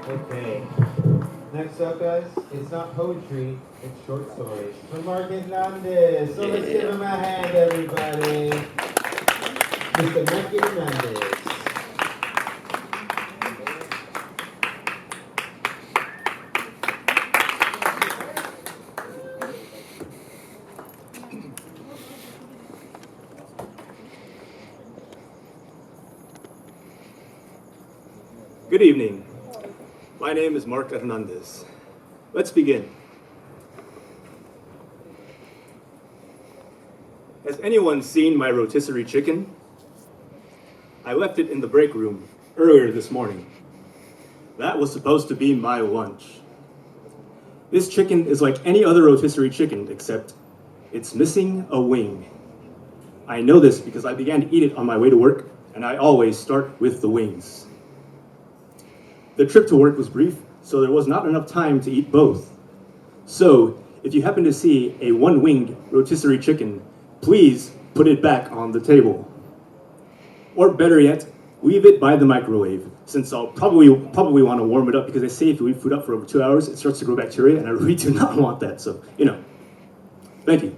Okay. Next up, guys, it's not poetry, it's short stories from Mark Hernandez. So let's give him a hand, everybody. Mr. Mark Hernandez. Good evening. My name is Mark Hernandez. Let's begin. Has anyone seen my rotisserie chicken? I left it in the break room earlier this morning. That was supposed to be my lunch. This chicken is like any other rotisserie chicken, except it's missing a wing. I know this because I began to eat it on my way to work, and I always start with the wings. The trip to work was brief, so there was not enough time to eat both. So, if you happen to see a one-winged rotisserie chicken, please put it back on the table. Or better yet, leave it by the microwave, since I'll probably want to warm it up, because they say if you leave food up for over 2 hours, it starts to grow bacteria, and I really do not want that, so, Thank you.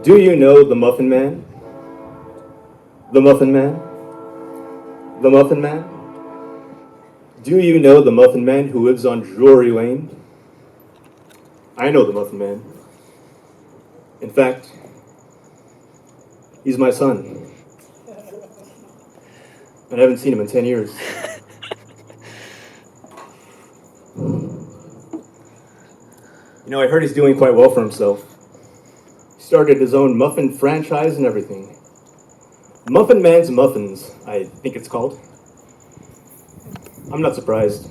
Do you know the Muffin Man? The Muffin Man? The Muffin Man? Do you know the Muffin Man who lives on Drury Lane? I know the Muffin Man. In fact, he's my son. And I haven't seen him in 10 years. I heard he's doing quite well for himself. Started his own muffin franchise and everything. Muffin Man's Muffins, I think it's called. I'm not surprised.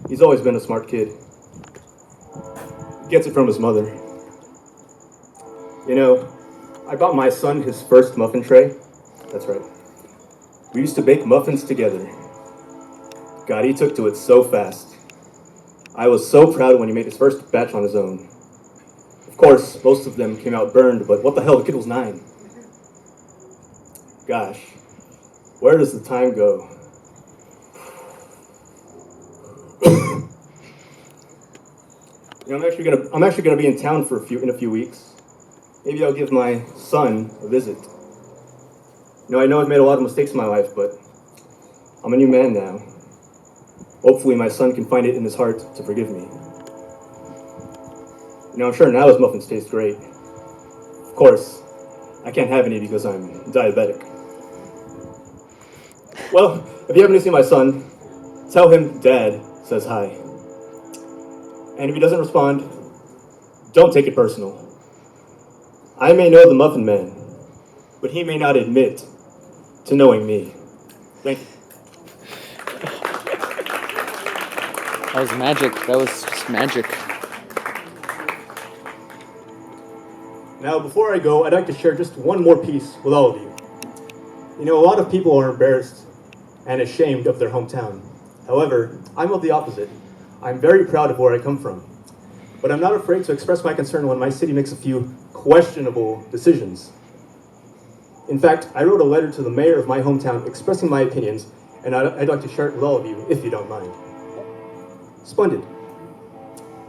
He's always been a smart kid. He gets it from his mother. I bought my son his first muffin tray. That's right. We used to bake muffins together. God, he took to it so fast. I was so proud when he made his first batch on his own. Of course, most of them came out burned, but what the hell, the kid was 9. Gosh, where does the time go? I'm actually gonna be in town in a few weeks. Maybe I'll give my son a visit. I know I've made a lot of mistakes in my life, but I'm a new man now. Hopefully my son can find it in his heart to forgive me. I'm sure now his muffins taste great. Of course, I can't have any because I'm diabetic. Well, if you happen to see my son, tell him Dad says hi. And if he doesn't respond, don't take it personal. I may know the Muffin Man, but he may not admit to knowing me. Thank you. That was magic. That was just magic. Now, before I go, I'd like to share just one more piece with all of you. A lot of people are embarrassed and ashamed of their hometown. However, I'm of the opposite. I'm very proud of where I come from. But I'm not afraid to express my concern when my city makes a few questionable decisions. In fact, I wrote a letter to the mayor of my hometown expressing my opinions, and I'd like to share it with all of you, if you don't mind. Splendid.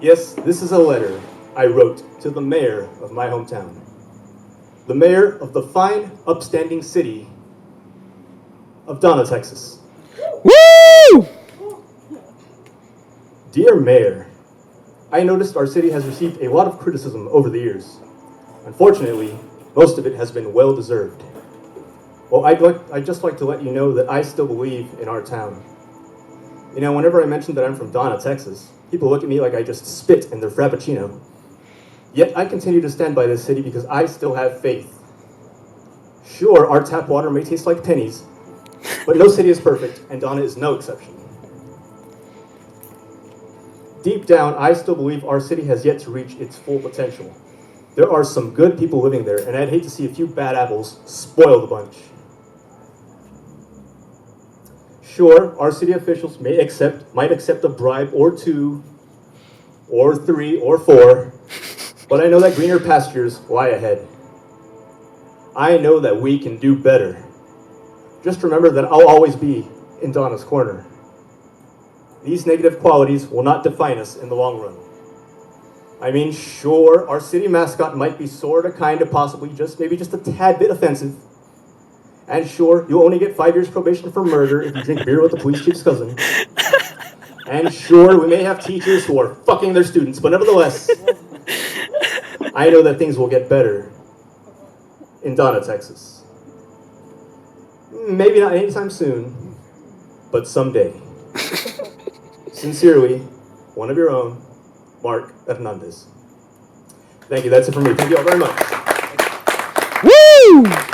Yes, this is a letter I wrote to the mayor of my hometown. The mayor of the fine, upstanding city of Donna, Texas. Woo! Dear Mayor, I noticed our city has received a lot of criticism over the years. Unfortunately, most of it has been well-deserved. Well, I'd just like to let you know that I still believe in our town. Whenever I mention that I'm from Donna, Texas, people look at me like I just spit in their Frappuccino. Yet I continue to stand by this city because I still have faith. Sure, our tap water may taste like pennies, but no city is perfect, and Donna is no exception. Deep down, I still believe our city has yet to reach its full potential. There are some good people living there, and I'd hate to see a few bad apples spoil the bunch. Sure, our city officials might accept a bribe or 2, or 3, or 4, But I know that greener pastures lie ahead. I know that we can do better. Just remember that I'll always be in Donna's corner. These negative qualities will not define us in the long run. I mean, sure, our city mascot might be sorta, kinda, possibly, maybe just a tad bit offensive. And sure, you'll only get 5 years probation for murder if you drink beer with the police chief's cousin. And sure, we may have teachers who are fucking their students, but nevertheless, I know that things will get better in Donna, Texas. Maybe not anytime soon, but someday. Sincerely, one of your own, Mark Hernandez. Thank you, that's it for me. Thank you all very much. Woo!